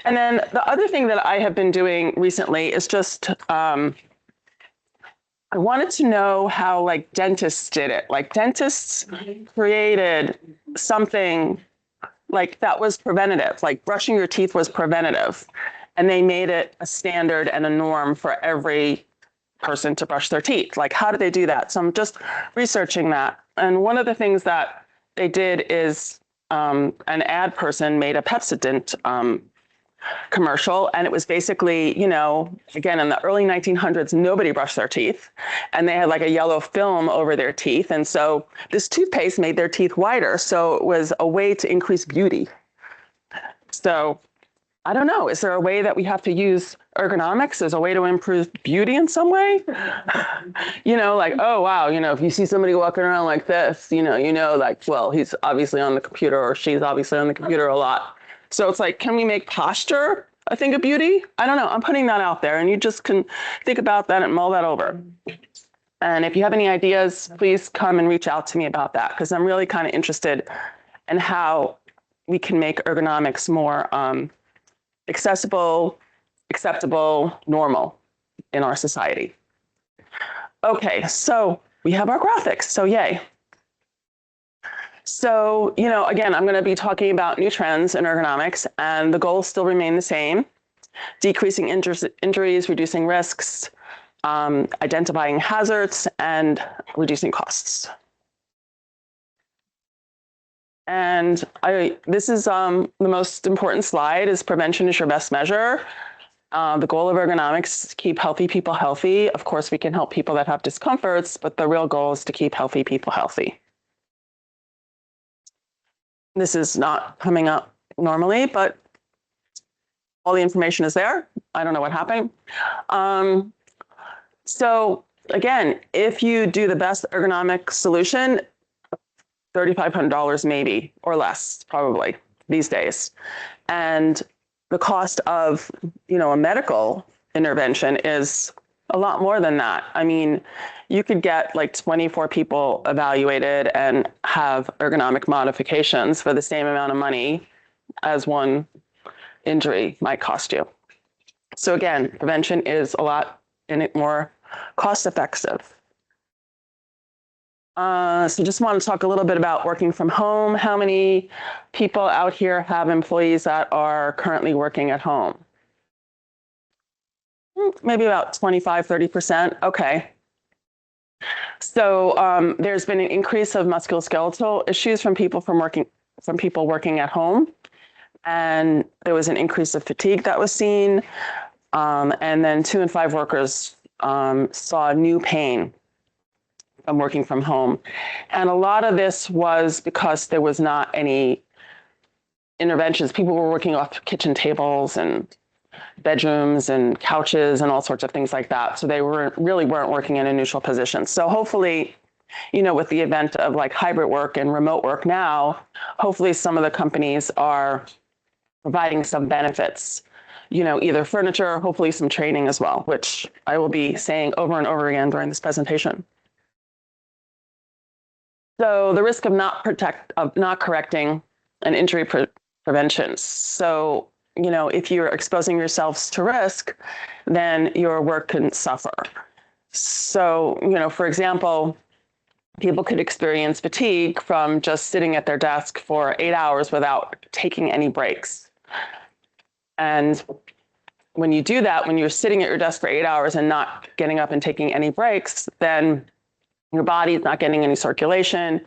And then the other thing that I have been doing recently is just, I wanted to know how like dentists did it. Like dentists created something like that was preventative, like brushing your teeth was preventative. And they made it a standard and a norm for every person to brush their teeth. Like, how did they do that? So I'm just researching that. And one of the things that they did is an ad person made a Pepsodent commercial. And it was basically, you know, again, in the early 1900s, nobody brushed their teeth. And they had like a yellow film over their teeth. And so this toothpaste made their teeth whiter. So it was a way to increase beauty. So I don't know, is there a way that we have to use ergonomics as a way to improve beauty in some way? You know, like, oh, wow, you know, if you see somebody walking around like this, you know, like, well, he's obviously on the computer or she's obviously on the computer a lot. So it's like, can we make posture a thing of beauty? I don't know. I'm putting that out there and you just can think about that and mull that over. And if you have any ideas, please come and reach out to me about that because I'm really kind of interested in how we can make ergonomics more accessible, acceptable, normal in our society. Okay, so we have our graphics, so yay. So, you know, again, I'm going to be talking about new trends in ergonomics, and the goals still remain the same: decreasing injuries, reducing risks, identifying hazards, and reducing costs. And this is the most important slide: is prevention is your best measure. The goal of ergonomics is to keep healthy people healthy. Of course, we can help people that have discomforts, but the real goal is to keep healthy people healthy. This is not coming up normally, but all the information is there. I don't know what happened. So again, if you do the best ergonomic solution, $3,500 maybe, or less, probably these days. And the cost of, you know, a medical intervention is a lot more than that. I mean, you could get like 24 people evaluated and have ergonomic modifications for the same amount of money as one injury might cost you. So again, prevention is a lot more cost effective. So just want to talk a little bit about working from home. How many people out here have employees that are currently working at home? Maybe about 25, 30%. Okay. So there's been an increase of musculoskeletal issues from people working at home. And there was an increase of fatigue that was seen. And then 2 in 5 workers saw new pain from working from home. And a lot of this was because there was not any interventions. People were working off kitchen tables and bedrooms and couches and all sorts of things like that. So they really weren't working in a neutral position. So hopefully, you know, with the event of like hybrid work and remote work now, hopefully some of the companies are providing some benefits, you know, either furniture, hopefully some training as well, which I will be saying over and over again during this presentation. So the risk of not correcting an injury prevention. So, you know, if you're exposing yourselves to risk, then your work can suffer. So, you know, for example, people could experience fatigue from just sitting at their desk for 8 hours without taking any breaks. And when you do that, when you're sitting at your desk for 8 hours and not getting up and taking any breaks, then your body is not getting any circulation.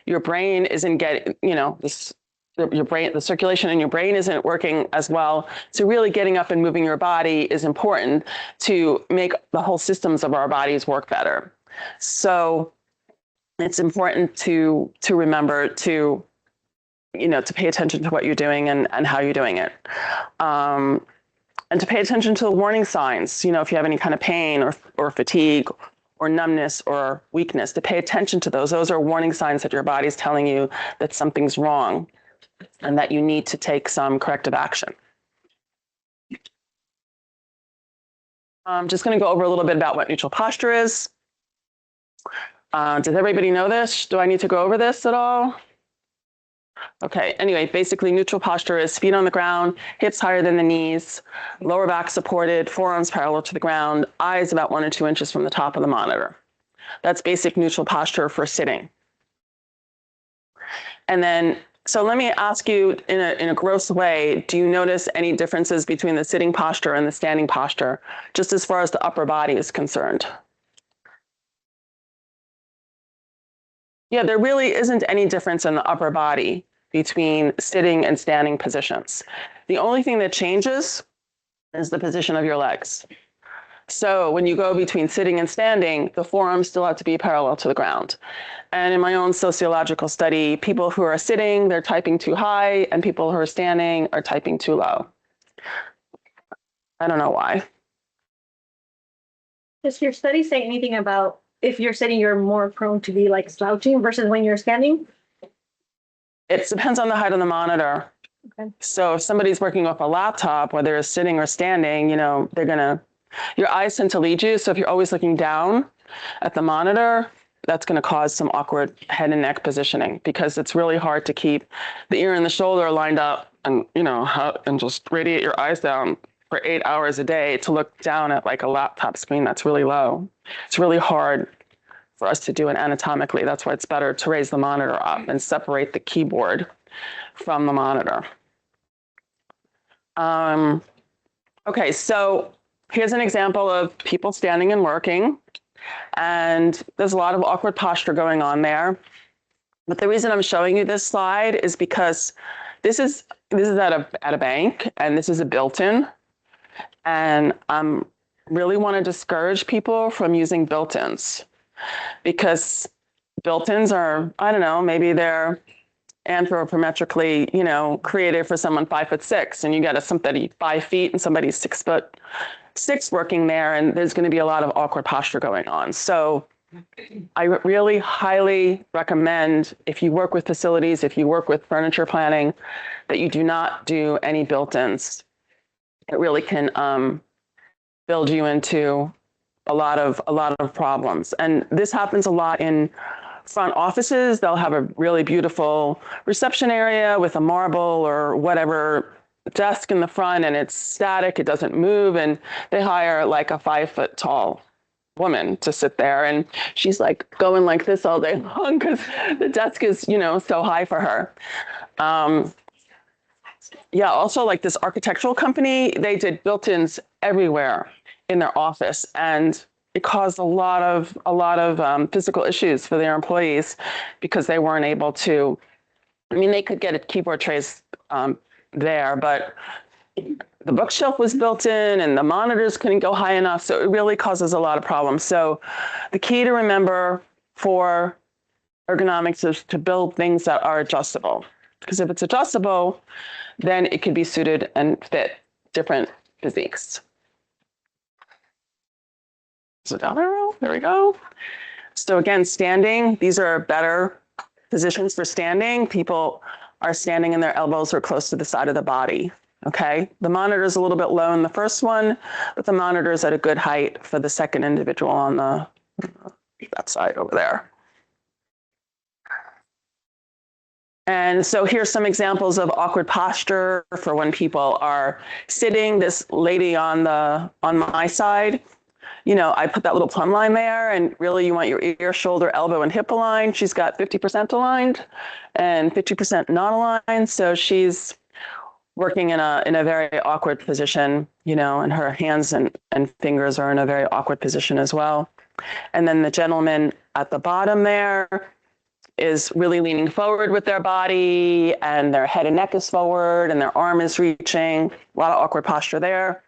Your brain isn't getting, you know, the circulation in your brain isn't working as well. So really getting up and moving your body is important to make the whole systems of our bodies work better. So it's important to remember to, you know, to pay attention to what you're doing and how you're doing it. And to pay attention to the warning signs, you know, if you have any kind of pain or fatigue or numbness or weakness, to pay attention to those. Those are warning signs that your body's telling you that something's wrong and that you need to take some corrective action. I'm just going to go over a little bit about what neutral posture is. Does everybody know this? Do I need to go over this at all? Okay, anyway, basically neutral posture is feet on the ground, hips higher than the knees, lower back supported, forearms parallel to the ground, eyes about 1 or 2 inches from the top of the monitor. That's basic neutral posture for sitting. And then, so let me ask you in a gross way, do you notice any differences between the sitting posture and the standing posture, just as far as the upper body is concerned? Yeah, there really isn't any difference in the upper body between sitting and standing positions. The only thing that changes is the position of your legs. So when you go between sitting and standing, the forearms still have to be parallel to the ground. And in my own sociological study, people who are sitting, they're typing too high, and people who are standing are typing too low. I don't know why. Does your study say anything about if you're sitting, you're more prone to be like slouching versus when you're standing? It depends on the height of the monitor. Okay. So if somebody's working off a laptop, whether it's sitting or standing, you know, your eyes tend to lead you. So if you're always looking down at the monitor, that's going to cause some awkward head and neck positioning because it's really hard to keep the ear and the shoulder lined up and, you know, and just radiate your eyes down for 8 hours a day to look down at like a laptop screen that's really low. It's really hard for us to do it anatomically. That's why it's better to raise the monitor up and separate the keyboard from the monitor. Okay, so here's an example of people standing and working, and there's a lot of awkward posture going on there. But the reason I'm showing you this slide is because this is at a bank, and this is a built-in, and really want to discourage people from using built-ins because built-ins are, I don't know, maybe they're anthropometrically, you know, created for someone 5'6", and you got somebody 5 feet and somebody 6'6" working there, and there's going to be a lot of awkward posture going on. So I really highly recommend, if you work with facilities, if you work with furniture planning, that you do not do any built-ins. It really can build you into a lot of problems. And this happens a lot in front offices. They'll have a really beautiful reception area with a marble or whatever desk in the front, and it's static, it doesn't move, and they hire like a 5-foot tall woman to sit there, and she's like going like this all day long because the desk is, you know, so high for her. Yeah, also like this architectural company, they did built-ins everywhere in their office, and it caused a lot of physical issues for their employees because they weren't able to. I mean, they could get a keyboard trays there, but the bookshelf was built in and the monitors couldn't go high enough. So it really causes a lot of problems. So the key to remember for ergonomics is to build things that are adjustable. Because if it's adjustable, then it could be suited and fit different physiques. So down arrow, there we go. So again, standing, these are better positions for standing. People are standing and their elbows are close to the side of the body, okay? The monitor is a little bit low in the first one, but the monitor is at a good height for the second individual on that side over there. And so here's some examples of awkward posture for when people are sitting. This lady on my side, you know, I put that little plumb line there, and really you want your ear, shoulder, elbow, and hip aligned. She's got 50% aligned and 50% not aligned. So she's working in a very awkward position, you know, and her hands and fingers are in a very awkward position as well. And then the gentleman at the bottom there is really leaning forward with their body, and their head and neck is forward, and their arm is reaching. A lot of awkward posture there.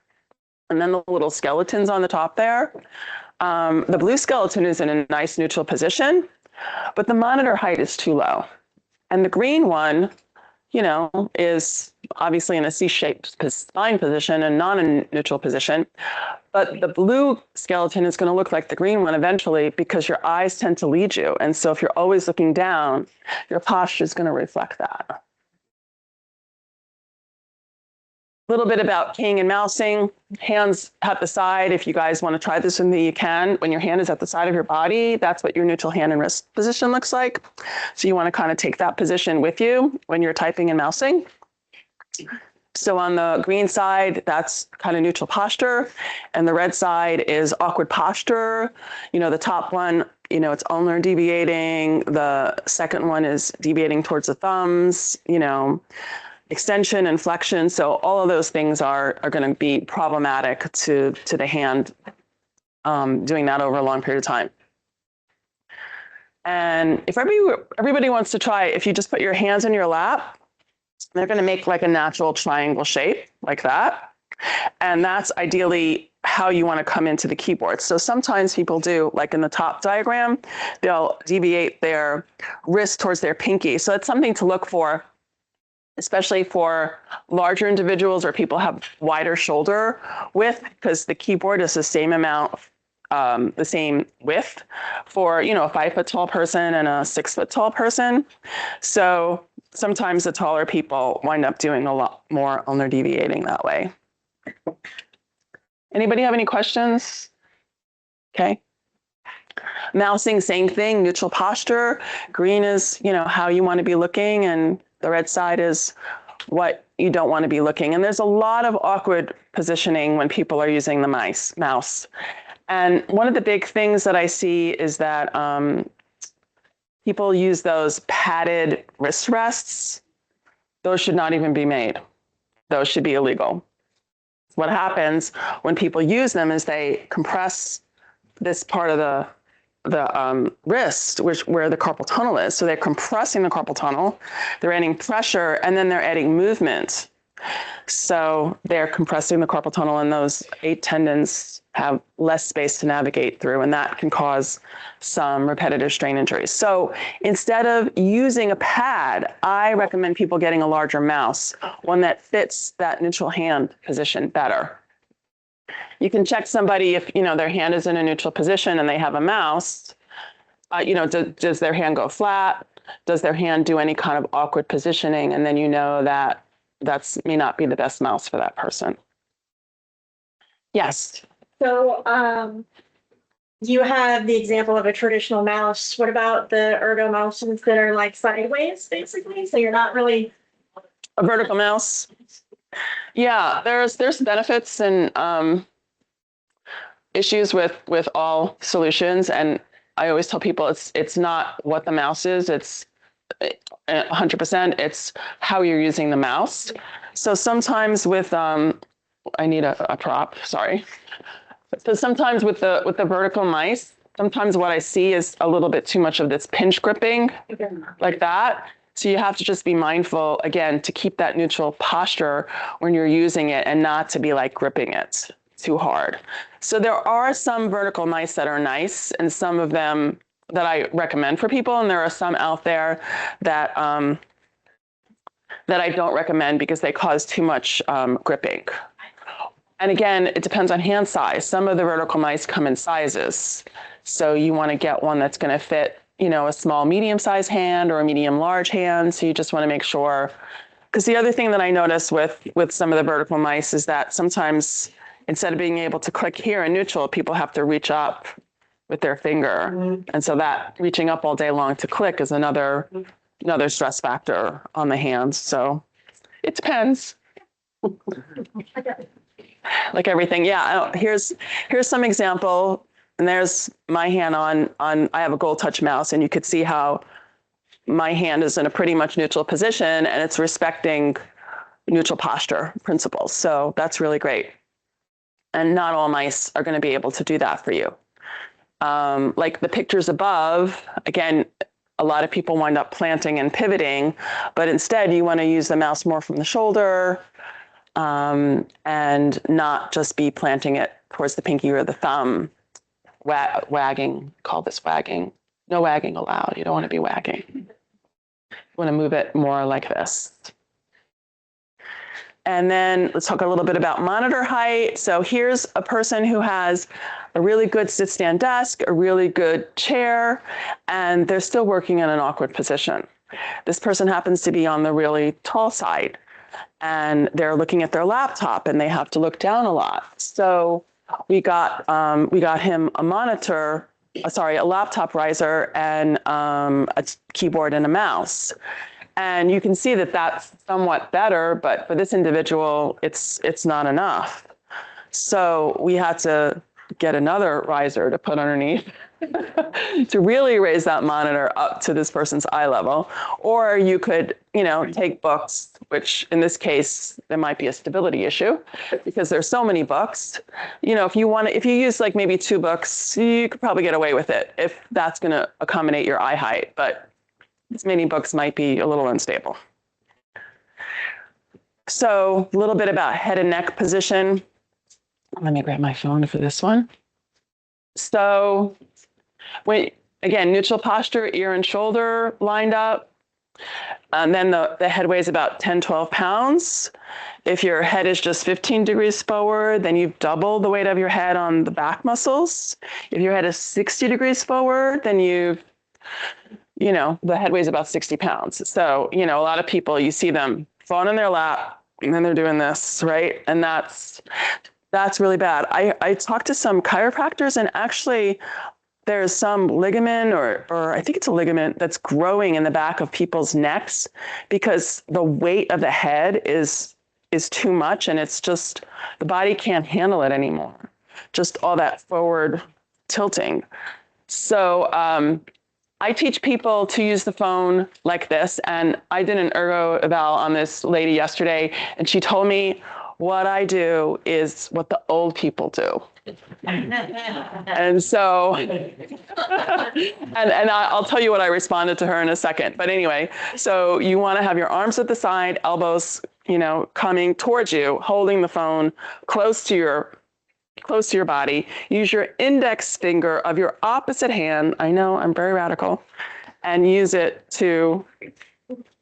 And then the little skeletons on the top there. The blue skeleton is in a nice neutral position, but the monitor height is too low. And the green one, you know, is obviously in a C-shaped spine position and not in a neutral position. But the blue skeleton is going to look like the green one eventually because your eyes tend to lead you. And so if you're always looking down, your posture is going to reflect that. little bit about keying and mousing. Hands at the side. If you guys want to try this with me, you can. When your hand is at the side of your body, that's what your neutral hand and wrist position looks like. So you want to kind of take that position with you when you're typing and mousing. So on the green side, that's kind of neutral posture. And the red side is awkward posture. You know, the top one, you know, it's ulnar deviating. The second one is deviating towards the thumbs, you know, extension and flexion. So all of those things are going to be problematic to the hand doing that over a long period of time. And if everybody wants to try, if you just put your hands in your lap, they're going to make like a natural triangle shape like that. And that's ideally how you want to come into the keyboard. So sometimes people do, like in the top diagram, they'll deviate their wrist towards their pinky. So it's something to look for, especially for larger individuals or people have wider shoulder width, because the keyboard is the same amount, the same width for, you know, a 5 foot tall person and a 6 foot tall person. So sometimes the taller people wind up doing a lot more ulnar deviating that way. Anybody have any questions? Okay. Mousing, same thing, neutral posture. Green is, you know, how you want to be looking, and the red side is what you don't want to be looking. And there's a lot of awkward positioning when people are using the mouse. And one of the big things that I see is that people use those padded wrist rests. Those should not even be made. Those should be illegal. What happens when people use them is they compress this part of the wrist, where the carpal tunnel is. So they're compressing the carpal tunnel, they're adding pressure, and then they're adding movement. So they're compressing the carpal tunnel, and those 8 tendons have less space to navigate through, and that can cause some repetitive strain injuries. So instead of using a pad, I recommend people getting a larger mouse, one that fits that neutral hand position better. You can check somebody if, you know, their hand is in a neutral position and they have a mouse, you know, does their hand go flat? Does their hand do any kind of awkward positioning? And then you know that may not be the best mouse for that person. Yes. So you have the example of a traditional mouse. What about the ergo mouses that are like sideways, basically? So you're not really a vertical mouse. Yeah, there's benefits and issues with all solutions, and I always tell people it's not what the mouse is. It's 100%. It's how you're using the mouse. So sometimes with I need a prop. Sorry. So sometimes with the vertical mice, sometimes what I see is a little bit too much of this pinch gripping, like that. So you have to just be mindful, again, to keep that neutral posture when you're using it and not to be like gripping it too hard. So there are some vertical mice that are nice, and some of them that I recommend for people, and there are some out there that that I don't recommend because they cause too much gripping. And again, it depends on hand size. Some of the vertical mice come in sizes. So you want to get one that's going to fit, you know, a small, medium-sized hand or a medium-large hand. So you just want to make sure, because the other thing that I notice with some of the vertical mice is that sometimes instead of being able to click here in neutral, people have to reach up with their finger. Mm-hmm. And so that reaching up all day long to click is another stress factor on the hands. So it depends. Like everything. Yeah. Here's some example. And there's my hand on, I have a Gold Touch mouse, and you could see how my hand is in a pretty much neutral position, and it's respecting neutral posture principles. So that's really great. And not all mice are going to be able to do that for you. Like the pictures above, again, a lot of people wind up planting and pivoting, but instead you want to use the mouse more from the shoulder, and not just be planting it towards the pinky or the thumb, wagging, call this wagging. No wagging allowed. You don't want to be wagging. You want to move it more like this. And then let's talk a little bit about monitor height. So here's a person who has a really good sit-stand desk, a really good chair, and they're still working in an awkward position. This person happens to be on the really tall side. and they're looking at their laptop and they have to look down a lot. So we got him a monitor, a laptop riser and a keyboard and a mouse. And you can see that that's somewhat better, but for this individual, it's not enough. So we had to get another riser to put underneath to really raise that monitor up to this person's eye level. Or you could, take books, which in this case, there might be a stability issue because there's so many books. If you use like maybe 2 books, you could probably get away with it if that's going to accommodate your eye height. But this many books might be a little unstable. So a little bit about head and neck position. Let me grab my phone for this one. So again, neutral posture, ear and shoulder lined up. And then the head weighs about 10, 12 pounds. If your head is just 15 degrees forward, then you've doubled the weight of your head on the back muscles. If your head is 60 degrees forward, then the head weighs about 60 pounds. So, a lot of people, you see them falling in their lap and then they're doing this, right? And that's really bad. I talked to some chiropractors and actually there's some ligament or I think it's a ligament that's growing in the back of people's necks because the weight of the head is too much and it's just, the body can't handle it anymore. Just all that forward tilting. So, I teach people to use the phone like this, and I did an ergo eval on this lady yesterday, and she told me what I do is what the old people do. And so, and I'll tell you what I responded to her in a second. But anyway, so you want to have your arms at the side, elbows, coming towards you, holding the phone close to your body. Use your index finger of your opposite hand. I know I'm very radical, and use it to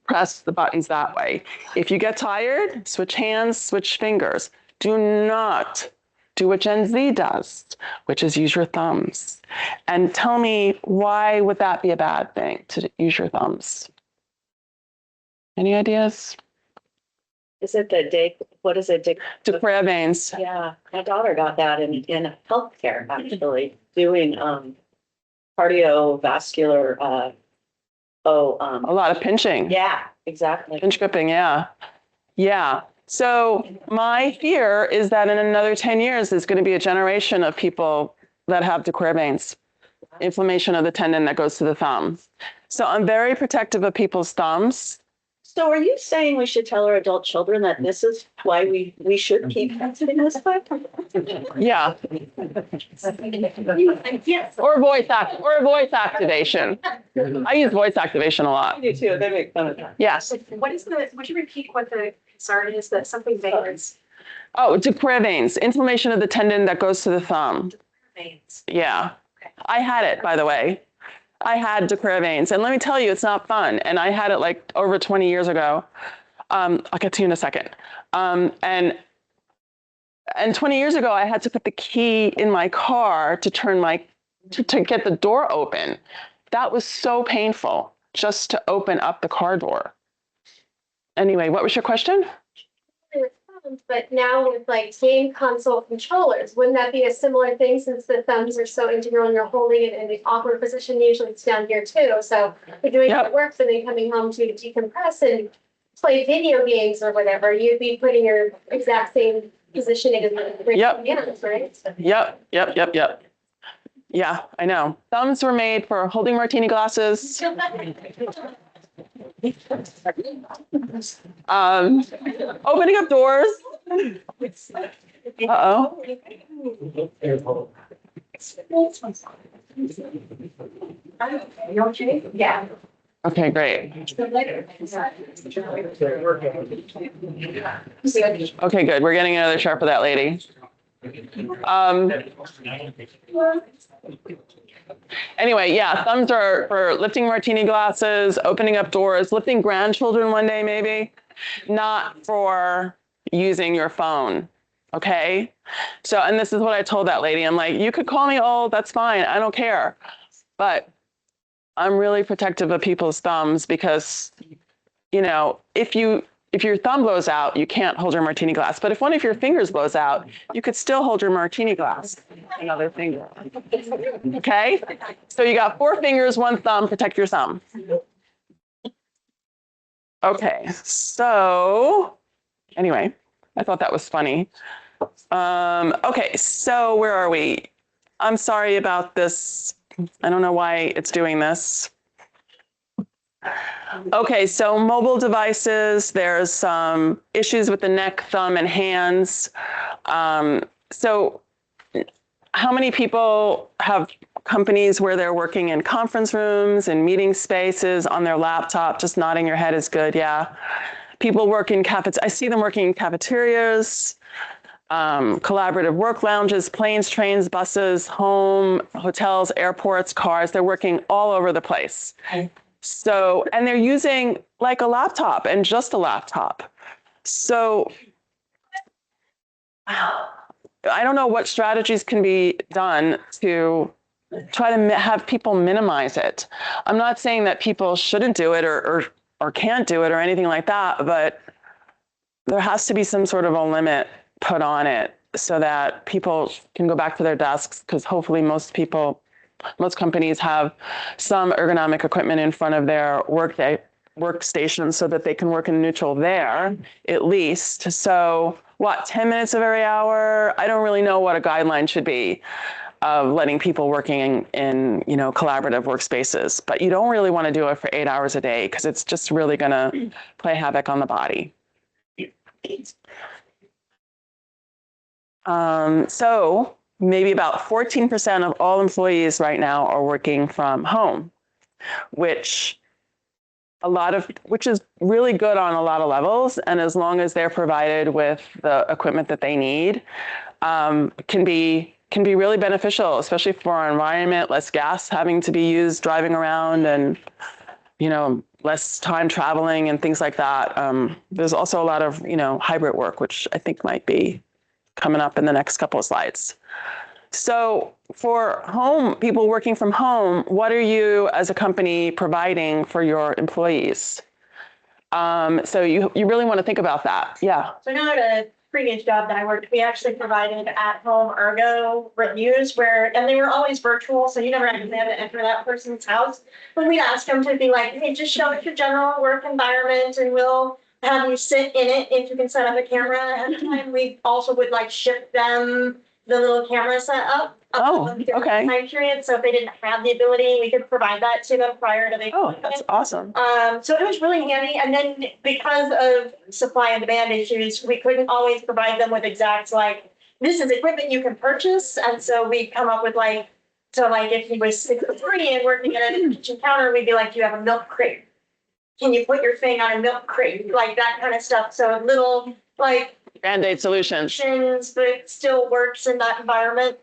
press the buttons that way. If you get tired, switch hands, switch fingers. Do not do what Gen Z does, which is use your thumbs. And tell me, why would that be a bad thing to use your thumbs? Any ideas? Is it what is it? De Quervain's. Yeah, my daughter got that in healthcare, actually, doing cardiovascular, a lot of pinching. yeah, exactly. Pinch gripping, yeah. Yeah. So my fear is that in another 10 years, there's going to be a generation of people that have de Quervain's, inflammation of the tendon that goes to the thumb. So I'm very protective of people's thumbs. So are you saying we should tell our adult children that this is why we should keep testing this way? Yeah. Or voice activation. I use voice activation a lot. I do too. They make fun of that. Yes. Would you repeat what the concern is that something veins? Oh, de Quervain's, inflammation of the tendon that goes to the thumb. Veins. Yeah. Okay. I had it, by the way. I had de Quervain's, and let me tell you, it's not fun. And I had it like over 20 years ago. I'll get to you in a second. And 20 years ago, I had to put the key in my car to to get the door open. That was so painful just to open up the car door. Anyway, what was your question? But now with like game console controllers, wouldn't that be a similar thing since the thumbs are so integral and you're holding it in the awkward position? Usually it's down here too. So you're doing Yep. work and then coming home to decompress and play video games or whatever. You'd be putting your exact same positioning as the Yep. hands, right? Yep. Yeah, I know. Thumbs were made for holding martini glasses. Opening up doors. Uh-oh. You okay? Yeah. Okay, great. Okay, good. We're getting another shot for that lady. Anyway, yeah, thumbs are for lifting martini glasses, opening up doors, lifting grandchildren one day maybe, not for using your phone, okay? So, and this is what I told that lady. I'm like, you could call me old, that's fine, I don't care. But I'm really protective of people's thumbs because, you know, if you if your thumb blows out, you can't hold your martini glass. But if one of your fingers blows out, you could still hold your martini glass. Another finger. Okay? So you got 4 fingers, 1 thumb, protect your thumb. Okay, so anyway, I thought that was funny. Okay, so where are we? I'm sorry about this. I don't know why it's doing this. Okay, so mobile devices, there's some issues with the neck, thumb, and hands. So how many people have companies where they're working in conference rooms and meeting spaces on their laptop? Just nodding your head is good, yeah. People work in I see them working in cafeterias, collaborative work lounges, planes, trains, buses, home, hotels, airports, cars. They're working all over the place. So, and they're using like a laptop and just a laptop. So I don't know what strategies can be done to try to have people minimize it. I'm not saying that people shouldn't do it or can't do it or anything like that, but there has to be some sort of a limit put on it so that people can go back to their desks, because hopefully most companies have some ergonomic equipment in front of their workstation so that they can work in neutral there, at least. So what, 10 minutes of every hour? I don't really know what a guideline should be of letting people working in collaborative workspaces, but you don't really want to do it for 8 hours a day because it's just really going to play havoc on the body. So maybe about 14% of all employees right now are working from home, which is really good on a lot of levels. And as long as they're provided with the equipment that they need, can be really beneficial, especially for our environment, less gas having to be used driving around and, less time traveling and things like that. There's also a lot of, hybrid work, which I think might be coming up in the next couple of slides. So for people working from home, what are you as a company providing for your employees? So you really want to think about that. Yeah. So now at a previous job that I worked, we actually provided at-home ergo reviews and they were always virtual, so you never actually had to enter that person's house. But we'd ask them to be like, hey, just show us your general work environment and we'll have you sit in it if you can set up a camera ahead of time. We also would ship them the little camera set up. Okay. Time period. So if they didn't have the ability, we could provide that to them prior to that's awesome. So it was really handy. And then because of supply and demand issues, we couldn't always provide them with exact, this is equipment you can purchase. And so we come up with if he was 6'3" and working at a kitchen counter, we'd be like, do you have a milk crate? Can you put your thing on a milk crate? That kind of stuff. So little Band-Aid solutions. But it still works in that environment.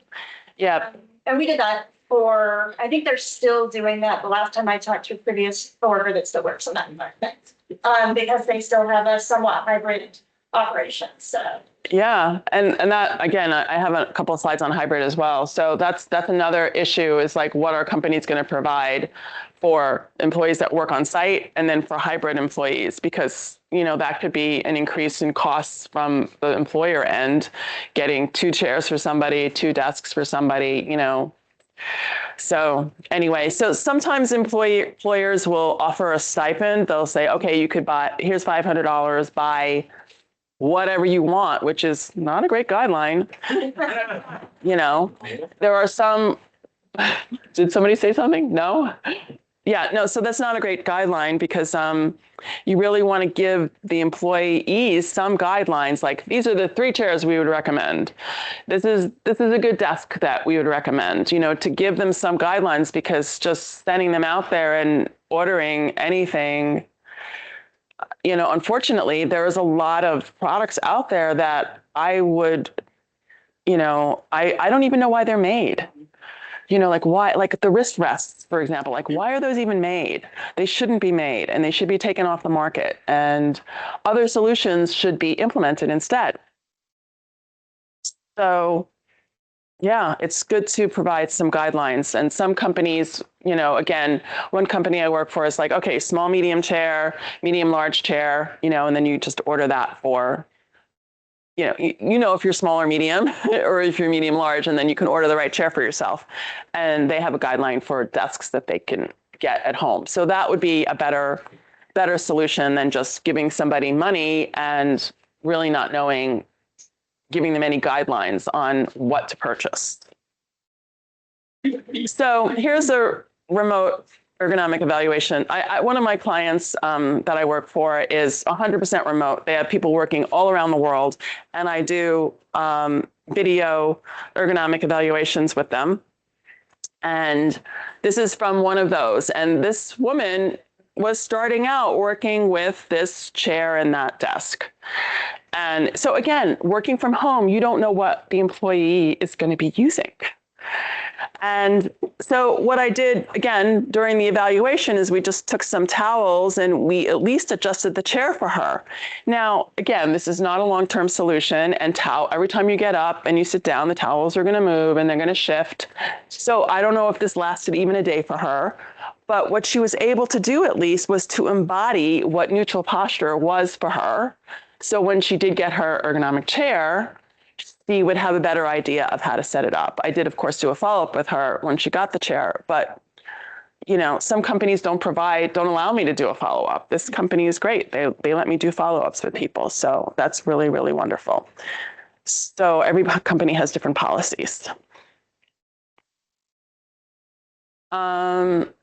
Yeah. And we did that I think they're still doing that. The last time I talked to a previous coworker that still works in that environment. Because they still have a somewhat hybrid operation. So yeah, and that again, I have a couple of slides on hybrid as well. So that's another issue is what are companies going to provide for employees that work on site and then for hybrid employees, because that could be an increase in costs from the employer end, getting 2 chairs for somebody, 2 desks for somebody, So anyway, so sometimes employers will offer a stipend. They'll say, okay, you could here's $500, buy whatever you want, which is not a great guideline. There are some, did somebody say something? No? Yeah, no, so that's not a great guideline because you really want to give the employees some guidelines, like these are the 3 chairs we would recommend. This is a good desk that we would recommend, to give them some guidelines, because just sending them out there and ordering anything, unfortunately, there is a lot of products out there that I would, I don't even know why they're made. Why, the wrist rests, for example, why are those even made? They shouldn't be made and they should be taken off the market, and other solutions should be implemented instead. So Yeah, it's good to provide some guidelines. And some companies, again, one company I work for is like, okay, small, medium chair, medium, large chair, and then you just order that for, if you're small or medium or if you're medium, large, and then you can order the right chair for yourself. And they have a guideline for desks that they can get at home. So that would be a better solution than just giving somebody money and really not giving them any guidelines on what to purchase. So here's a remote ergonomic evaluation. One of my clients that I work for is 100% remote. They have people working all around the world, and I do video ergonomic evaluations with them. And this is from one of those. And this woman was starting out working with this chair and that desk. And so again, working from home, you don't know what the employee is going to be using. And so what I did, again, during the evaluation is we just took some towels and we at least adjusted the chair for her. Now, again, this is not a long-term solution, and every time you get up and you sit down, the towels are going to move and they're going to shift. So I don't know if this lasted even a day for her. But what she was able to do at least was to embody what neutral posture was for her. So when she did get her ergonomic chair, she would have a better idea of how to set it up. I did, of course, do a follow-up with her when she got the chair, but some companies don't allow me to do a follow-up. This company is great. They let me do follow-ups with people. So that's really, really wonderful. So every company has different policies.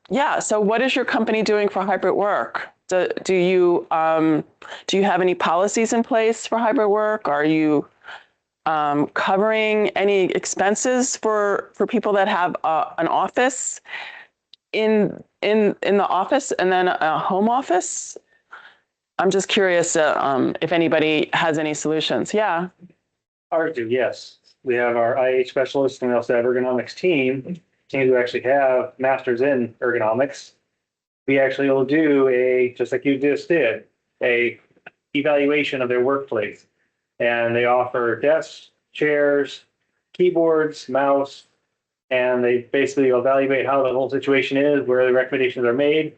Yeah, so what is your company doing for hybrid work? Do you have any policies in place for hybrid work? Are you covering any expenses for people that have an office in the office and then a home office? I'm just curious if anybody has any solutions. Yeah. Ours do, yes. We have our IH specialists and we also have ergonomics team who actually have masters in ergonomics. We actually will do just like you just did, a evaluation of their workplace. And they offer desks, chairs, keyboards, mouse, and they basically evaluate how the whole situation is, where the recommendations are made.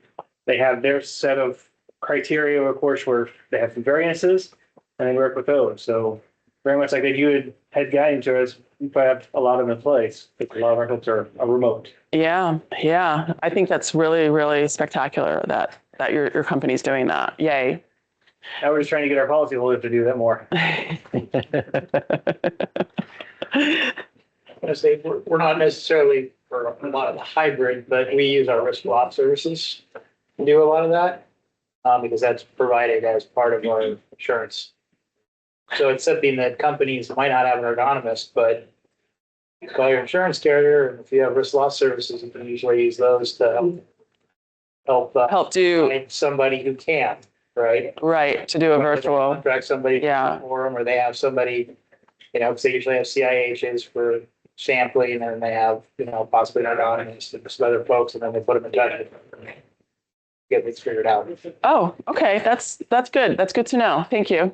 They have their set of criteria, of course, where they have some variances, and they work with those. So very much like you had guidance to us, we have a lot of them in place, because a lot of our folks are remote. Yeah. I think that's really, really spectacular that your company's doing that. Yay. Now we're just trying to get our policyholders to do that more. I say we're not necessarily for a lot of the hybrid, but we use our risk block services to do a lot of that because that's provided as part of our insurance. So it's something that companies might not have an ergonomist, but you call your insurance carrier, and if you have risk loss services, you can usually use those to help do find somebody who can. Right, to do a Whether they virtual. contract somebody Yeah. for them, or they have somebody, because they usually have CIHs for sampling, and they have, possibly an ergonomist and some other folks, and then they put them in touch with them. Get things figured out. Oh, okay. That's good. That's good to know. Thank you.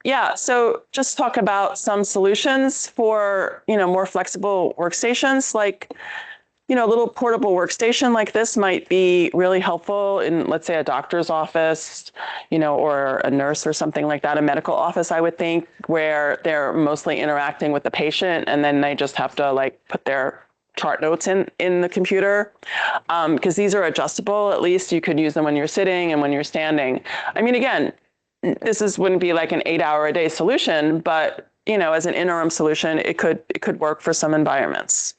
Yeah, so just talk about some solutions for, more flexible workstations, like, a little portable workstation like this might be really helpful in, let's say, a doctor's office, or a nurse or something like that, a medical office, I would think, where they're mostly interacting with the patient and then they just have to put their chart notes in the computer. Because these are adjustable, at least you could use them when you're sitting and when you're standing. I mean, again, this wouldn't be like an 8-hour-a-day solution, but, as an interim solution, it could work for some environments.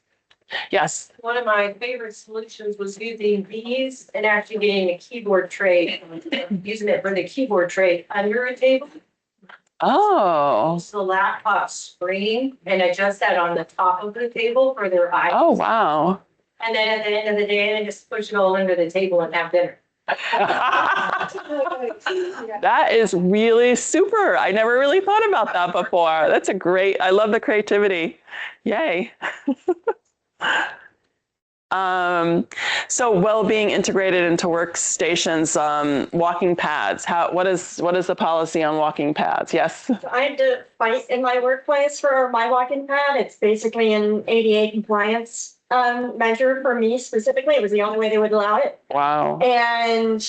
Yes. One of my favorite solutions was using these and actually getting a keyboard tray, using it for the keyboard tray under a table. Oh. Use the laptop screen and adjust that on the top of the table for their eyes. Oh, wow. And then at the end of the day, they just push it all under the table and have dinner. That is really super. I never really thought about that before. That's I love the creativity. Yay. So well-being integrated into workstations, walking pads. What is the policy on walking pads? Yes. So I had to fight in my workplace for my walking pad. It's basically an ADA compliance measure for me specifically. It was the only way they would allow it. Wow. And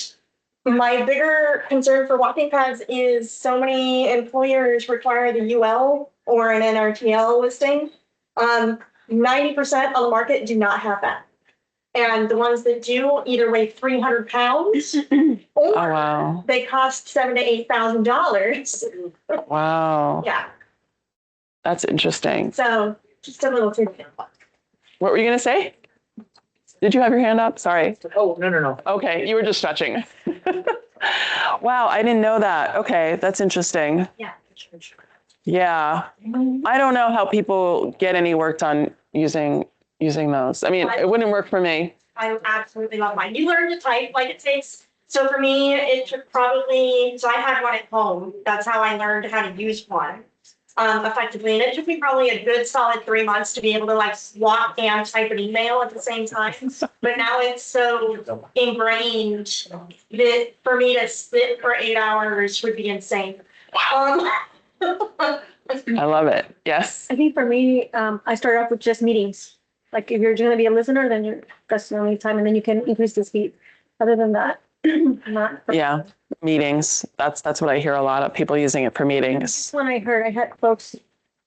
my bigger concern for walking pads is so many employers require the UL or an NRTL listing. 90% of the market do not have that. And the ones that do either weigh 300 pounds or Oh, wow. they cost $7,000 to $8,000. Wow. Yeah. That's interesting. So just a little tidbit. What were you going to say? Did you have your hand up? Sorry. Oh, no. Okay. You were just stretching. Wow. I didn't know that. Okay. That's interesting. Yeah. Yeah. I don't know how people get any work done using those. I mean, it wouldn't work for me. I absolutely love mine. You learn to type like it takes. So for me, it took probably, so I had one at home. That's how I learned how to use one effectively. And it took me probably a good solid 3 months to be able to like walk and type an email at the same time. But now it's so ingrained that for me to sit for 8 hours would be insane. I love it. Yes. I think for me, I start off with just meetings. Like if you're going to be a listener, then that's the only time, and then you can increase the speed. Other than that, not. Yeah. Meetings. That's what I hear a lot of people using it for meetings. This one I heard, I had folks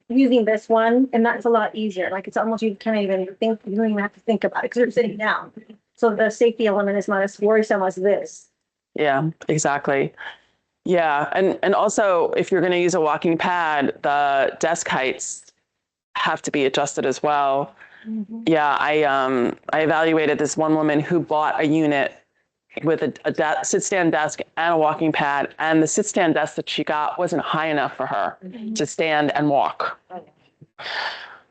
using this one, and that's a lot easier. Like it's almost, you can't even think, you don't even have to think about it because you're sitting down. So the safety element is not as worrisome as this. Yeah, exactly. Yeah. And also if you're going to use a walking pad, the desk heights have to be adjusted as well. Mm-hmm. Yeah. I evaluated this one woman who bought a unit with a sit-stand desk and a walking pad, and the sit-stand desk that she got wasn't high enough for her to stand and walk.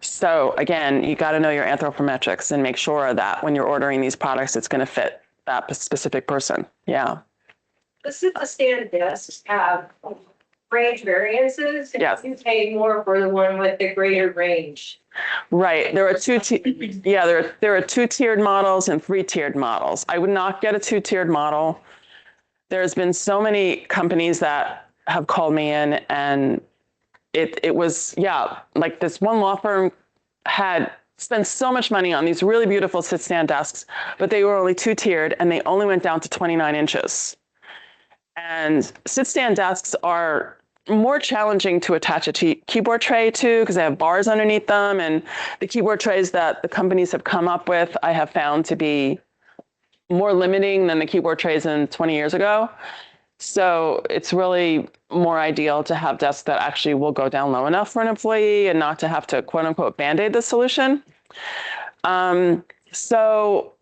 So again, you got to know your anthropometrics and make sure that when you're ordering these products, it's going to fit that specific person. Yeah. The sit-to-stand desks have range variances. And Yes. you pay more for the one with the greater range. Right. There are there are 2-tiered models and 3-tiered models. I would not get a 2-tiered model. There's been so many companies that have called me in, and it was, like this one law firm had spent so much money on these really beautiful sit-stand desks, but they were only 2-tiered and they only went down to 29 inches. And sit-stand desks are more challenging to attach a keyboard tray to because they have bars underneath them, and the keyboard trays that the companies have come up with, I have found to be more limiting than the keyboard trays in 20 years ago. So it's really more ideal to have desks that actually will go down low enough for an employee and not to have to quote unquote Band-Aid the solution. So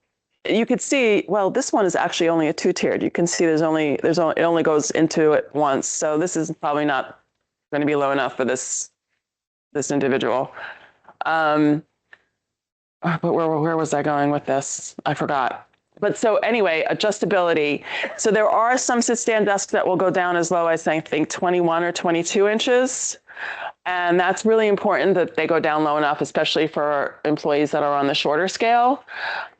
you could see, well, this one is actually only a 2-tiered. You can see it only goes into it once. So this is probably not going to be low enough for this individual. But where was I going with this? I forgot. But so anyway, adjustability. So there are some sit-stand desks that will go down as low as I think 21 or 22 inches. And that's really important that they go down low enough, especially for employees that are on the shorter scale.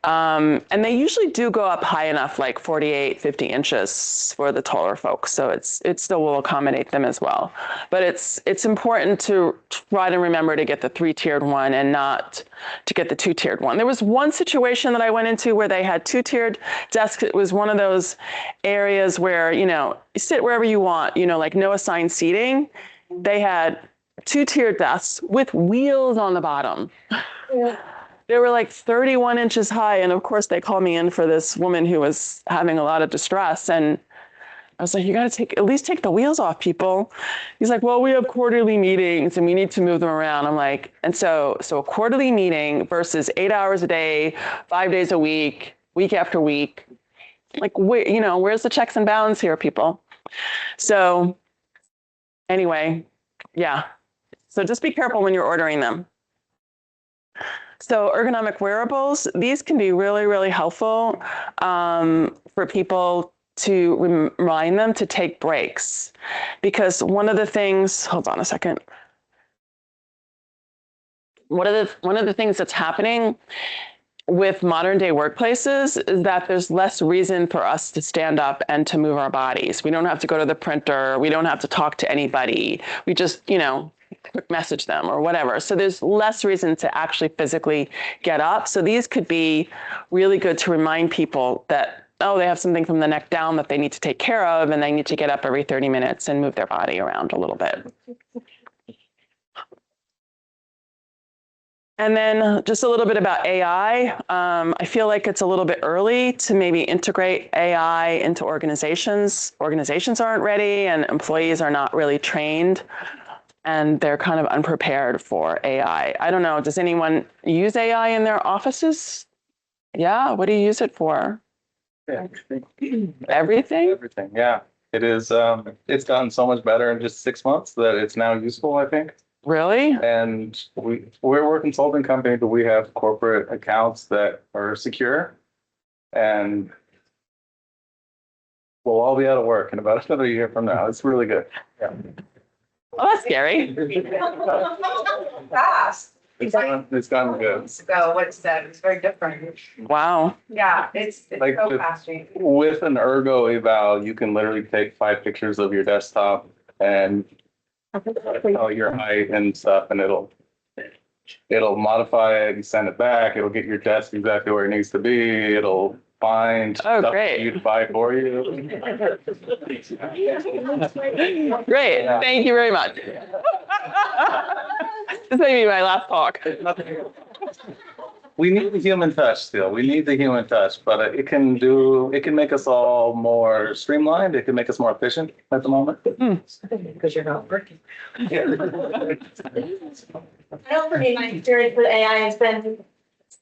And they usually do go up high enough, like 48, 50 inches for the taller folks. So it still will accommodate them as well. But it's important to try to remember to get the 3-tiered one and not to get the 2-tiered one. There was one situation that I went into where they had 2-tiered desks. It was one of those areas where, you sit wherever you want, like no assigned seating. They had 2-tiered desks with wheels on the bottom. Yeah. They were like 31 inches high. And of course they called me in for this woman who was having a lot of distress. And I was like, you got to at least take the wheels off, people. He's like, well, we have quarterly meetings and we need to move them around. I'm like, and so a quarterly meeting versus 8 hours a day, 5 days a week, week after week. Like, where's the checks and balance here, people? So anyway, yeah. So just be careful when you're ordering them. So ergonomic wearables, these can be really, really helpful for people to remind them to take breaks. Because one of the things, hold on a second. One of the things that's happening with modern day workplaces is that there's less reason for us to stand up and to move our bodies. We don't have to go to the printer. We don't have to talk to anybody. We just, quick message them or whatever. So there's less reason to actually physically get up. So these could be really good to remind people that, oh, they have something from the neck down that they need to take care of, and they need to get up every 30 minutes and move their body around a little bit. And then just a little bit about AI. I feel like it's a little bit early to maybe integrate AI into organizations. Organizations aren't ready and employees are not really trained, and they're kind of unprepared for AI. I don't know, does anyone use AI in their offices? Yeah, what do you use it for? Everything. Everything? Everything, yeah. It is, it's gotten so much better in just 6 months that it's now useful, I think. Really? And we're a consulting company, but we have corporate accounts that are secure. And we'll all be out of work in about another year from now. It's really good. Yeah. Oh, that's scary. Fast. It's gotten good. So what it said, it's very different. Wow. Yeah, it's Like so fast. With an ergo eval, you can literally take 5 pictures of your desktop and tell your height and stuff, and it'll modify it and send it back. It'll get your desk exactly where it needs to be. It'll find stuff great. you'd buy for you. Great. Thank you very much. This may be my last talk. We need the human touch still. We need the human touch, but it can make us all more streamlined. It can make us more efficient at the moment. Because you're not working. I know for me, my experience with AI has been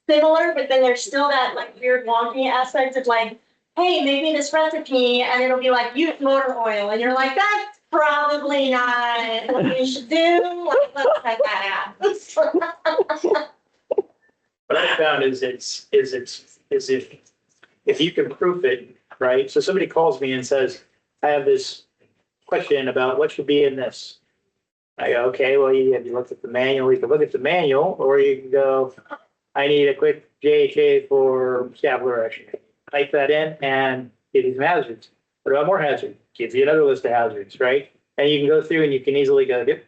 similar, but then there's still that like weird wonky aspect of like, hey, maybe this recipe, and it'll be like, use motor oil, and you're like, that's probably not what you should do. Like, let's cut that out. What I found is if you can proof it, right? So somebody calls me and says, I have this question about what should be in this. I go, okay, well, have you looked at the manual? You can look at the manual, or you can go, I need a quick JHA for scapular action. Type that in and give you some hazards. What about more hazards? Gives you another list of hazards, right? And you can go through and you can easily go, yep,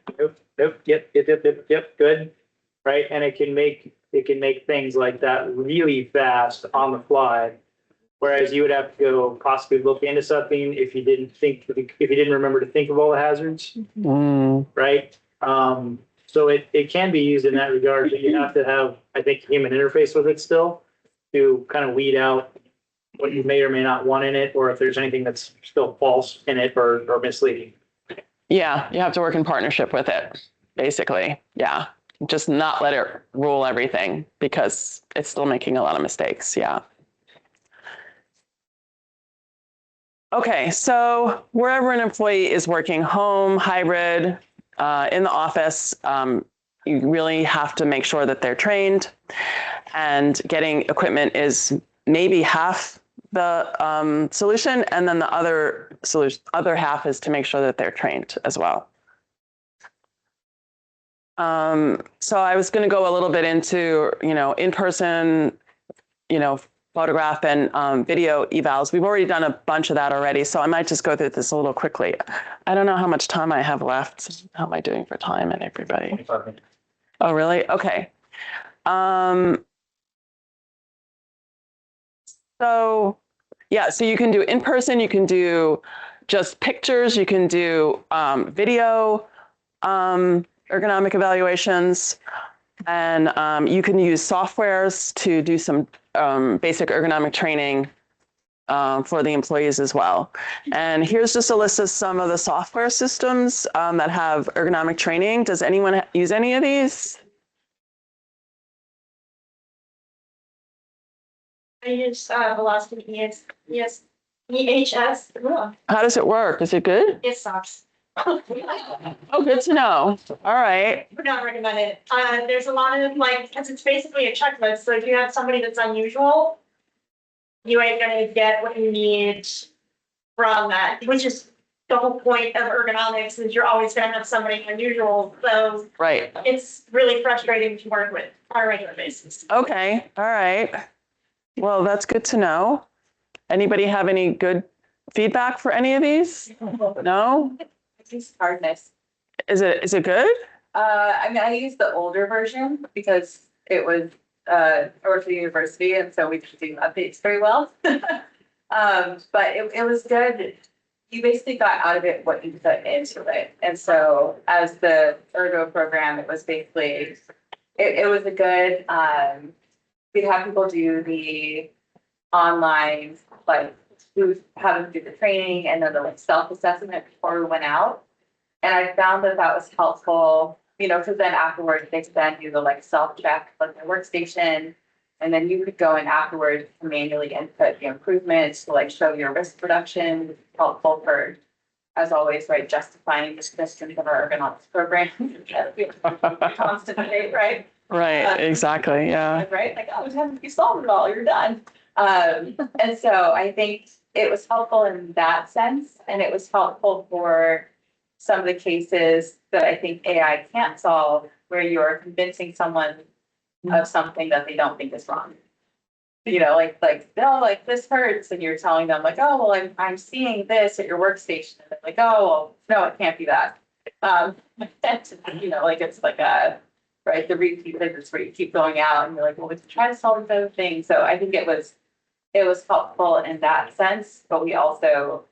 good, right? And it can make things like that really fast on the fly. Whereas you would have to go possibly look into something if you didn't remember to think of all the hazards, right? So it can be used in that regard, but you have to have, I think, human interface with it still to kind of weed out what you may or may not want in it, or if there's anything that's still false in it or misleading. Yeah, you have to work in partnership with it, basically. Yeah. Just not let it rule everything because it's still making a lot of mistakes. Yeah. Okay, so wherever an employee is working, home, hybrid, in the office, you really have to make sure that they're trained, and getting equipment is maybe half the solution, and then the other half is to make sure that they're trained as well. So I was going to go a little bit into, in-person, photograph and video evals. We've already done a bunch of that already, so I might just go through this a little quickly. I don't know how much time I have left. How am I doing for time and everybody? Oh, really? Okay. So you can do in-person, you can do just pictures, you can do video ergonomic evaluations, and you can use softwares to do some basic ergonomic training for the employees as well. And here's just a list of some of the software systems that have ergonomic training. Does anyone use any of these? I use Velocity EHS. Ugh, How does it work? Is it good? it sucks. Oh, good to know. All right. Would not recommend it. There's a lot of because it's basically a checklist. So if you have somebody that's unusual, you ain't gonna get what you need from that, which is the whole point of ergonomics is you're always gonna have somebody unusual, so Right. it's really frustrating to work with on a regular basis. Okay. All right. Well, that's good to know. Anybody have any good feedback for any of these? No? It's hardness. Is it good? I mean, I used the older version because it was, I worked at the university and so we didn't do updates very well. But it was good. You basically got out of it what you put into it. And so as the Ergo program, it was basically, it was a good, we'd have people do the online, like, we would have them do the training and then the like self-assessment before we went out. And I found that that was helpful, you know, because then afterwards they could then do the like self-check, like the workstation. And then you could go in afterwards to manually input the improvements to like show your risk reduction, which is helpful for, as always, right, justifying the existence of our ergonomics program. Constant debate, right? Right. Exactly. Yeah. Right? Like, oh, you solved it all, you're done. And so I think it was helpful in that sense, and it was helpful for some of the cases that I think AI can't solve, where you're convincing someone of something that they don't think is wrong. You know, like, no, like this hurts, and you're telling them like, oh, well, I'm seeing this at your workstation. And they're like, oh, well, no, it can't be that. You know, like it's like a, right, the repeat visits where you keep going out and you're like, well, we can try to solve this other thing. So I think it was helpful in that sense, but we also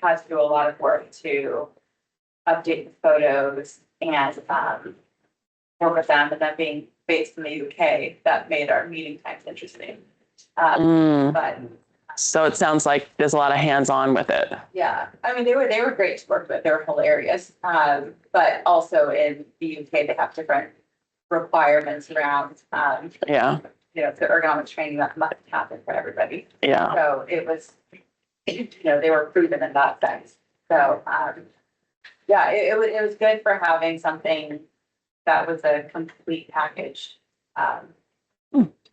had to do a lot of work to update the photos and work with them, and then being based in the UK, that made our meeting times interesting. But So it sounds like there's a lot of hands-on with it. yeah, I mean, they were great to work with. They were hilarious. But also in the UK, they have different requirements around, Yeah. you know, the ergonomics training that must happen for everybody. Yeah. So it was, you know, they were proven in that sense. So, yeah, it was good for having something that was a complete package.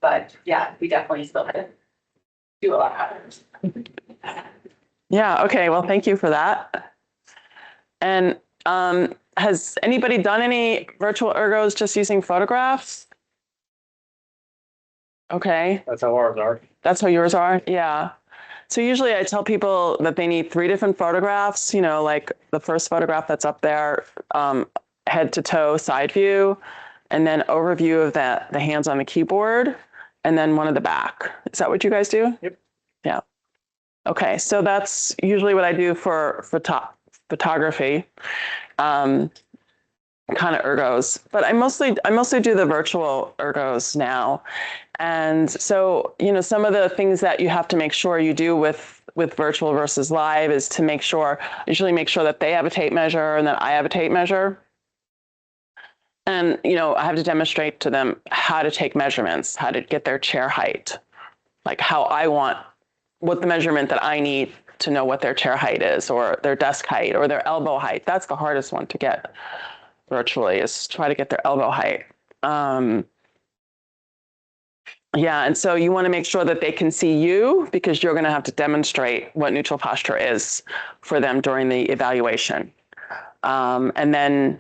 But yeah, we definitely still had to do a lot of others. Yeah. Okay. Well, thank you for that. And has anybody done any virtual ergos just using photographs? Okay. That's how ours are. That's how yours are? Yeah. So usually I tell people that they need 3 different photographs, you know, like the first photograph that's up there, head to toe side view, and then overview of the hands on the keyboard, and then one at the back. Is that what you guys do? Yep. Yeah. Okay. So that's usually what I do for photography, kind of ergos, but I mostly do the virtual ergos now. And so, you know, some of the things that you have to make sure you do with virtual versus live is to usually make sure that they have a tape measure and that I have a tape measure. And, you know, I have to demonstrate to them how to take measurements, how to get their chair height, like what the measurement that I need to know what their chair height is, or their desk height, or their elbow height. That's the hardest one to get virtually, is try to get their elbow height. Yeah, and so you want to make sure that they can see you, because you're going to have to demonstrate what neutral posture is for them during the evaluation. And then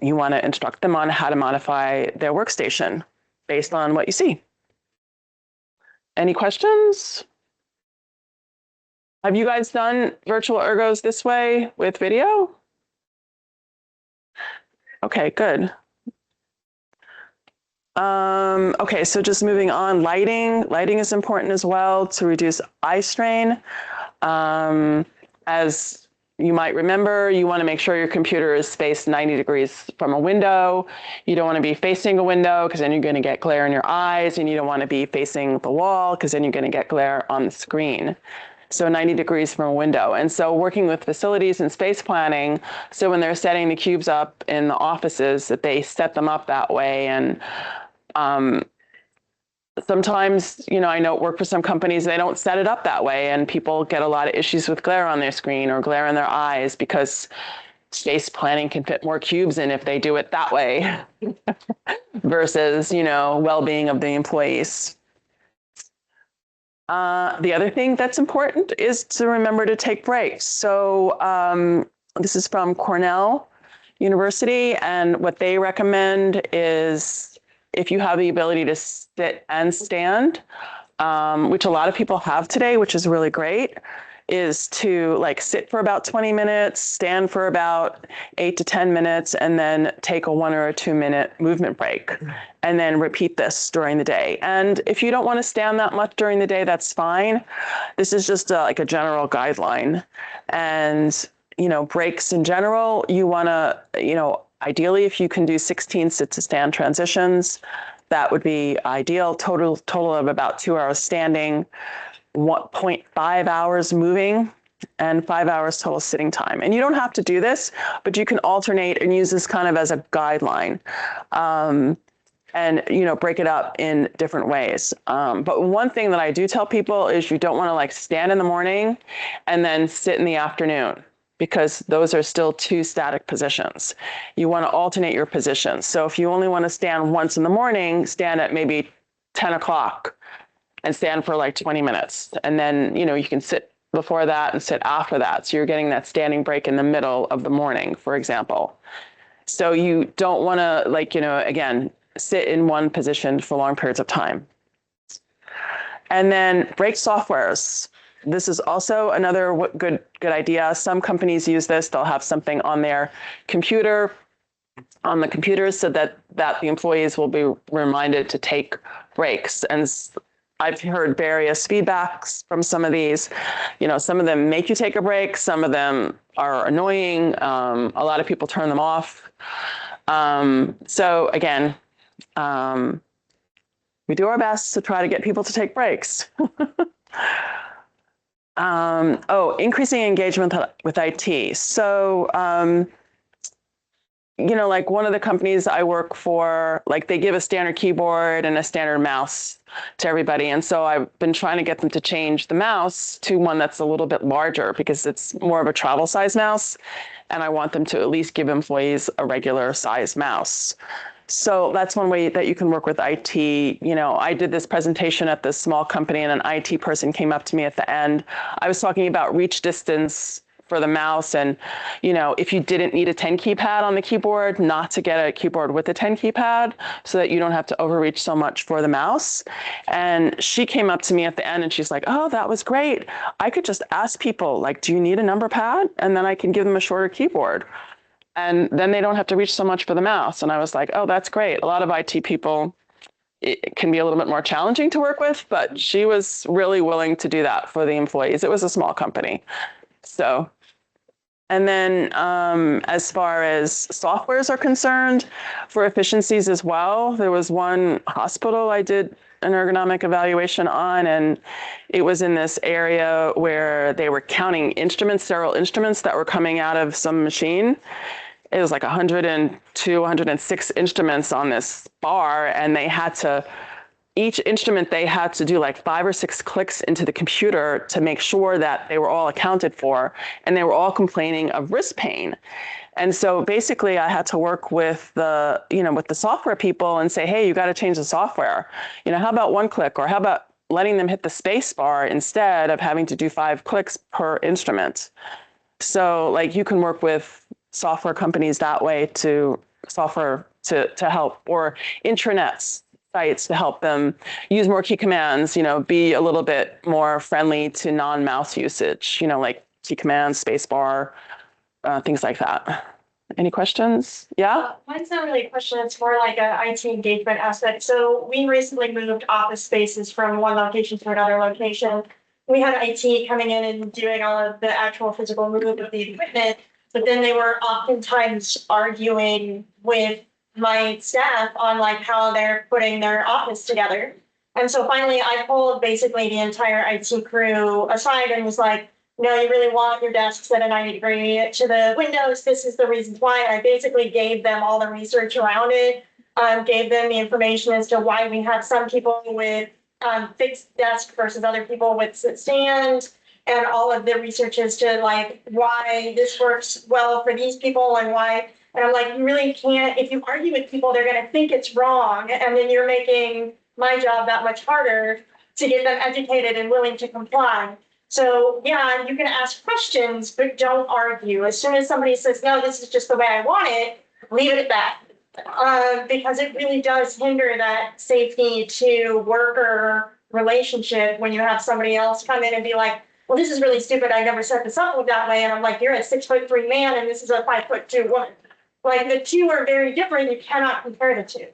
you want to instruct them on how to modify their workstation based on what you see. Any questions? Have you guys done virtual ergos this way with video? Okay, good. Okay, so just moving on, lighting. Lighting is important as well to reduce eye strain. As you might remember, you want to make sure your computer is spaced 90 degrees from a window. You don't want to be facing a window, because then you're going to get glare in your eyes, and you don't want to be facing the wall, because then you're going to get glare on the screen. So 90 degrees from a window. And so working with facilities and space planning, so when they're setting the cubes up in the offices, that they set them up that way. And sometimes, you know, I know work for some companies, they don't set it up that way, and people get a lot of issues with glare on their screen or glare in their eyes, because space planning can fit more cubes in if they do it that way versus, you know, well-being of the employees. The other thing that's important is to remember to take breaks. So this is from Cornell University, and what they recommend is if you have the ability to sit and stand, which a lot of people have today, which is really great, is to like sit for about 20 minutes, stand for about 8 to 10 minutes, and then take a 1 or a 2 minute movement break. And then repeat this during the day. And if you don't want to stand that much during the day, that's fine. This is just like a general guideline. And, you know, breaks in general, you want to, you know, ideally, if you can do 16 sit to stand transitions, that would be ideal. Total of about 2 hours standing, 1.5 hours moving, and 5 hours total sitting time. And you don't have to do this, but you can alternate and use this kind of as a guideline. And, you know, break it up in different ways. But one thing that I do tell people is you don't want to like stand in the morning and then sit in the afternoon, because those are still 2 static positions. You want to alternate your positions. So if you only want to stand once in the morning, stand at maybe 10 o'clock and stand for like 20 minutes. And then, you know, you can sit before that and sit after that. So you're getting that standing break in the middle of the morning, for example. So you don't want to, like, you know, again, sit in one position for long periods of time. And then break softwares. This is also another good idea. Some companies use this. They'll have something on their computer, on the computers, so that the employees will be reminded to take breaks. And I've heard various feedbacks from some of these. You know, some of them make you take a break. Some of them are annoying. A lot of people turn them off. So again, we do our best to try to get people to take breaks. Increasing engagement with IT. So, you know, like one of the companies I work for, like they give a standard keyboard and a standard mouse to everybody. And so I've been trying to get them to change the mouse to one that's a little bit larger, because it's more of a travel size mouse. And I want them to at least give employees a regular size mouse. So that's one way that you can work with IT. You know, I did this presentation at this small company, and an IT person came up to me at the end. I was talking about reach distance for the mouse, and, you know, if you didn't need a 10 keypad on the keyboard, not to get a keyboard with a 10 keypad, so that you don't have to overreach so much for the mouse. And she came up to me at the end and she's like, oh, that was great. I could just ask people, like, do you need a number pad? And then I can give them a shorter keyboard. And then they don't have to reach so much for the mouse. And I was like, oh, that's great. A lot of IT people, it can be a little bit more challenging to work with, but she was really willing to do that for the employees. It was a small company. So, and then as far as softwares are concerned, for efficiencies as well, there was one hospital I did an ergonomic evaluation on, and it was in this area where they were counting instruments, sterile instruments that were coming out of some machine. It was like 102, 106 instruments on this bar, and they had to, each instrument, they had to do like 5 or 6 clicks into the computer to make sure that they were all accounted for, and they were all complaining of wrist pain. And so basically I had to work with the, you know, with the software people and say, hey, you got to change the software. You know, how about 1 click, or how about letting them hit the space bar instead of having to do 5 clicks per instrument? So like you can work with software companies that way, to software to help, or intranets sites to help them use more key commands, you know, be a little bit more friendly to non-mouse usage, you know, like key commands, spacebar, things like that. Any questions? Yeah? Mine's not really a question, it's more like a IT engagement aspect. So we recently moved office spaces from one location to another location. We had IT coming in and doing all of the actual physical movement of the equipment, but then they were oftentimes arguing with my staff on like how they're putting their office together. And so finally I pulled basically the entire IT crew aside and was like, no, you really want your desks at a 90-degree to the windows. This is the reasons why. And I basically gave them all the research around it, gave them the information as to why we have some people with fixed desk versus other people with sit stand, and all of the research as to like why this works well for these people and why. And I'm like, you really can't, if you argue with people, they're going to think it's wrong. And then you're making my job that much harder. to get them educated and willing to comply. So yeah, you can ask questions, but don't argue. As soon as somebody says, no, this is just the way I want it, leave it at that. Because it really does hinder that safety to worker relationship when you have somebody else come in and be like, well, this is really stupid. I never set this up that way. And I'm like, you're a 6'3" man and this is a 5'2" woman. Like the two are very different. You cannot compare the two.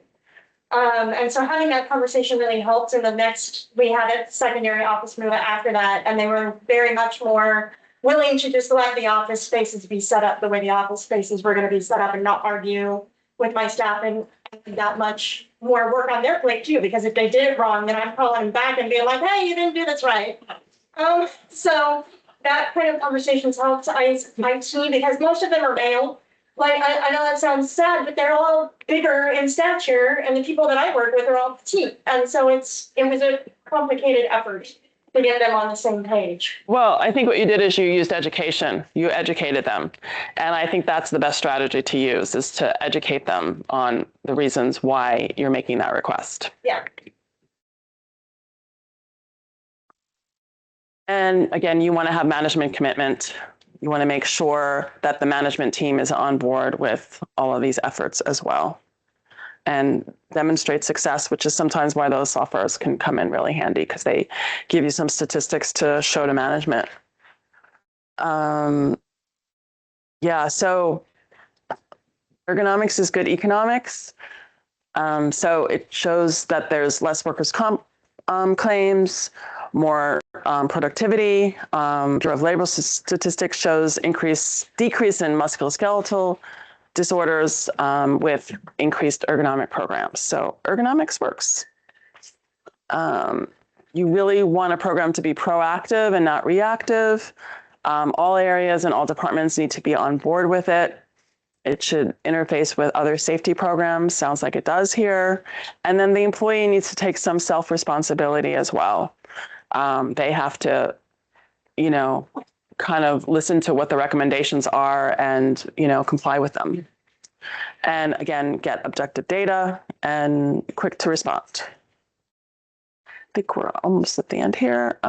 And so having that conversation really helped. And the next, we had a secondary office move after that, and they were very much more willing to just let the office spaces be set up the way the office spaces were going to be set up and not argue with my staff and that much more work on their plate too, because if they did it wrong, then I'm calling back and being like, hey, you didn't do this right. So that kind of conversations helped IT because most of them are male. Like, I know that sounds sad, but they're all bigger in stature, and the people that I work with are all petite. And so it was a complicated effort to get them on the same page. Well, I think what you did is you used education. You educated them. And I think that's the best strategy to use, is to educate them on the reasons why you're making that request. Yeah. And again, you want to have management commitment. You want to make sure that the management team is on board with all of these efforts as well, and demonstrate success, which is sometimes why those softwares can come in really handy, because they give you some statistics to show to management. Yeah, so ergonomics is good economics. So it shows that there's less workers' comp claims, more productivity. Bureau of Labor Statistics shows decrease in musculoskeletal disorders with increased ergonomic programs. So ergonomics works. You really want a program to be proactive and not reactive. All areas and all departments need to be on board with it. It should interface with other safety programs. Sounds like it does here. And then the employee needs to take some self-responsibility as well. They have to, kind of listen to what the recommendations are and, comply with them. And again, get objective data and quick to respond. I think we're almost at the end here.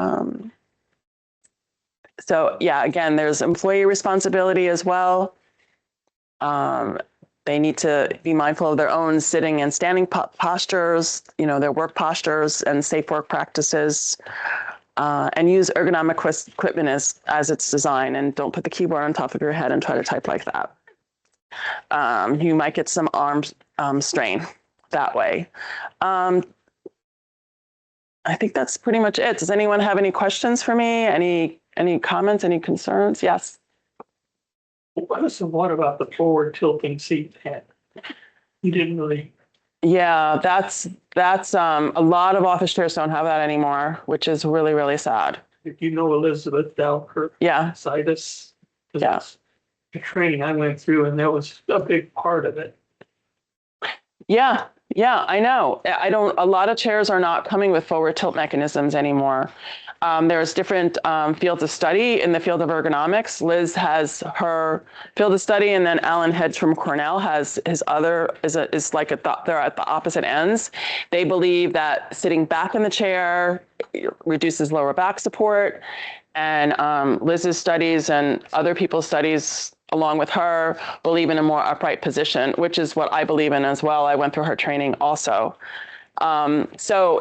So yeah, again, there's employee responsibility as well. They need to be mindful of their own sitting and standing postures, their work postures and safe work practices, and use ergonomic equipment as it's designed, and don't put the keyboard on top of your head and try to type like that. You might get some arm strain that way. I think that's pretty much it. Does anyone have any questions for me? Any comments, any concerns? Yes. What about the forward tilting seat pad? You didn't really. Yeah, that's a lot of office chairs don't have that anymore, which is really, really sad. If you know Elizabeth Dalkirk. Yeah. Citus. Yeah. The training I went through, and that was a big part of it. Yeah, I know. A lot of chairs are not coming with forward tilt mechanisms anymore. There's different fields of study in the field of ergonomics. Liz has her field of study, and then Alan Hedge from Cornell has his other, they're at the opposite ends. They believe that sitting back in the chair reduces lower back support. And Liz's studies and other people's studies along with her believe in a more upright position, which is what I believe in as well. I went through her training also. So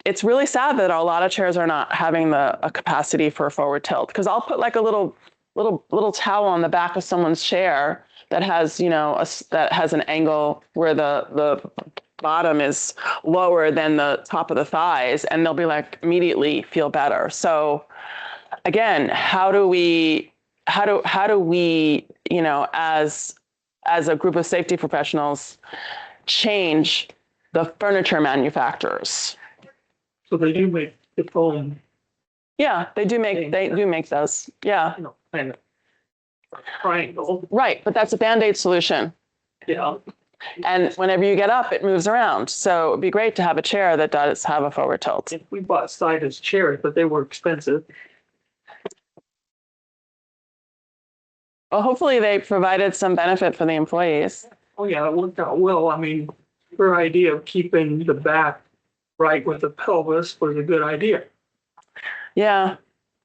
it's really sad that a lot of chairs are not having a capacity for forward tilt, because I'll put like a little towel on the back of someone's chair that has, that has an angle where the bottom is lower than the top of the thighs, and they'll be like immediately feel better. So again, how do we, as a group of safety professionals, change the furniture manufacturers? So they do make the foam. Yeah, they do make those. Yeah. Kind of triangle. Right, but that's a Band-Aid solution. Yeah. And whenever you get up, it moves around. So it'd be great to have a chair that does have a forward tilt. We bought Citus chairs, but they were expensive. Well, hopefully they provided some benefit for the employees. Oh yeah, it worked out well. I mean, her idea of keeping the back right with the pelvis was a good idea. Yeah,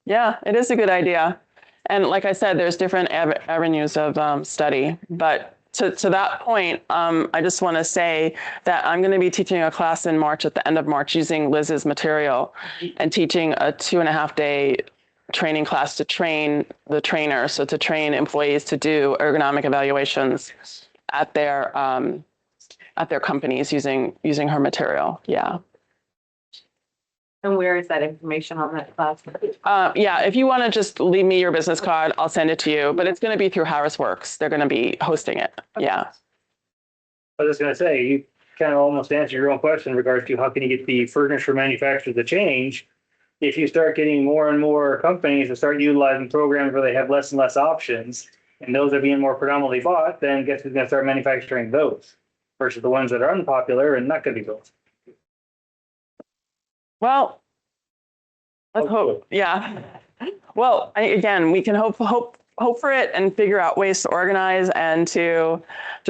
yeah, it is a good idea. And like I said, there's different avenues of study. But to that point, I just want to say that I'm going to be teaching a class in March, at the end of March, using Liz's material and teaching a 2.5-day training class to train the trainer. So to train employees to do ergonomic evaluations at their companies using her material. Yeah. And where is that information on that class? Yeah, if you want to just leave me your business card, I'll send it to you, but it's going to be through Harris Works. They're going to be hosting it. Yeah. I was just gonna say, you kind of almost answered your own question in regards to how can you get the furniture manufacturers to change? If you start getting more and more companies to start utilizing programs where they have less and less options, and those are being more predominantly bought, then guess who's gonna start manufacturing those versus the ones that are unpopular and not gonna be built? Well, let's hope. Yeah. Well, again, we can hope for it and figure out ways to organize and to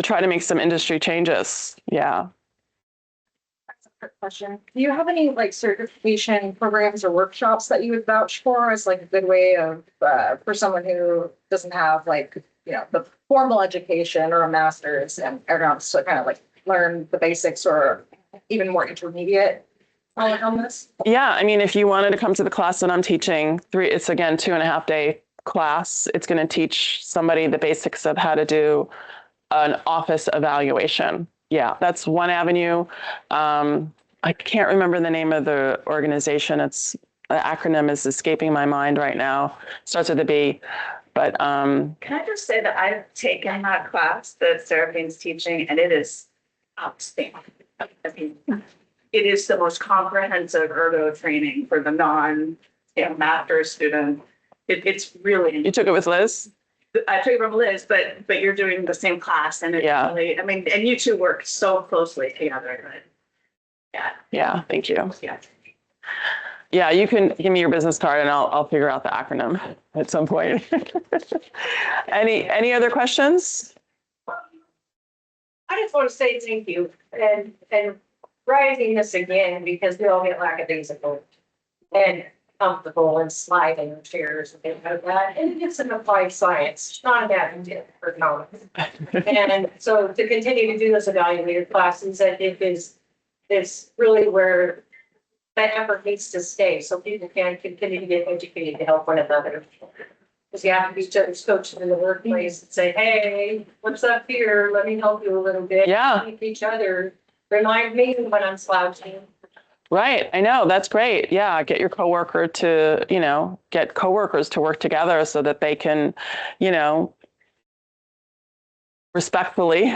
try to make some industry changes. Yeah. Question. Do you have any like certification programs or workshops that you would vouch for as like a good way of, for someone who doesn't have like, the formal education or a master's and ergonomics to kind of like learn the basics or even more intermediate on this? Yeah, I mean, if you wanted to come to the class that I'm teaching, it's again 2.5-day class. It's going to teach somebody the basics of how to do an office evaluation. Yeah, that's one avenue. I can't remember the name of the organization. The acronym is escaping my mind right now. Starts with a B, but Can I just say that I've taken that class that Seraphine's teaching, and it is outstanding. I mean, it is the most comprehensive ergo training for the master's student. It's really. You took it with Liz? I took it from Liz, but you're doing the same class, and it's really, I mean, and you two work so closely together. But yeah, thank you. Yeah. Yeah, you can give me your business card and I'll figure out the acronym at some point. Any other questions? I just want to say thank you and writing this again because we all get lackadaisical and comfortable and sliding in chairs and things like that. And it's an applied science, it's not a bad idea for knowledge. And so to continue to do those evaluator classes, I think is really where that effort needs to stay so people can continue to get educated to help one another. Because you have to be each other's coaches in the workplace and say, hey, what's up here? Let me help you a little bit. Yeah. Keep each other. Remind me when I'm slouching. Right. I know. That's great. Yeah. Get your coworker to, get coworkers to work together so that they can, respectfully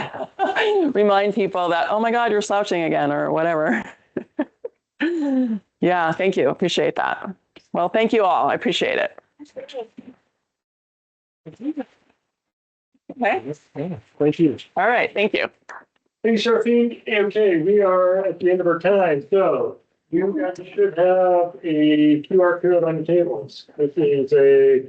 remind people that, oh my God, you're slouching again or whatever. Yeah. Thank you. Appreciate that. Well, thank you all. I appreciate it. Okay. Thank you. All right. Thank you. Hey, Serafine. Okay, we are at the end of our time, so you guys should have a QR code on the tables. This is a